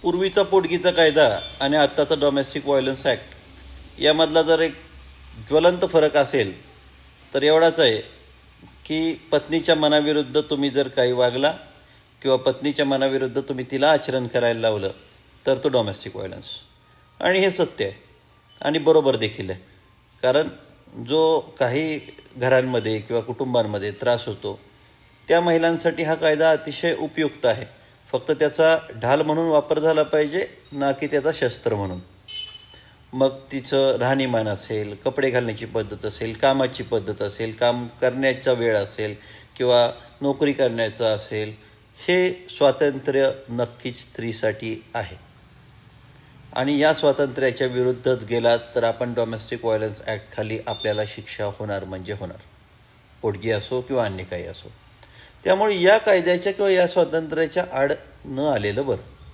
पूर्वीचा पोटगीचा कायदा आणि आत्ताचा डोमेस्टिक व्हायलन्स ॲक्ट यामधला जर एक ज्वलंत फरक असेल तर एवढाच आहे की पत्नीच्या मनाविरुद्ध तुम्ही जर काही वागला किंवा पत्नीच्या मनाविरुद्ध तुम्ही तिला आचरण करायला लावलं तर तो डोमेस्टिक व्हायलन्स. आणि हे सत्य आहे आणि बरोबर देखील आहे. कारण जो काही घरांमध्ये किंवा कुटुंबांमध्ये त्रास होतो त्या महिलांसाठी हा कायदा अतिशय उपयुक्त आहे. फक्त त्याचा ढाल म्हणून वापर झाला पाहिजे, ना की त्याचा शस्त्र म्हणून. मग तिचं राहणीमान असेल, कपडे घालण्याची पद्धत असेल, कामाची पद्धत असेल, काम करण्याचा वेळ असेल किंवा नोकरी करण्याचा असेल, हे स्वातंत्र्य नक्कीच स्त्रीसाठी आहे. आणि या स्वातंत्र्याच्या विरुद्धच गेलात तर आपण डोमेस्टिक व्हायलन्स ॲक्टखाली आपल्याला शिक्षा होणार म्हणजे होणार, पोटगी असो किंवा अन्य काही असो. त्यामुळे या कायद्याच्या किंवा या स्वातंत्र्याच्या आड न आलेलं बरं.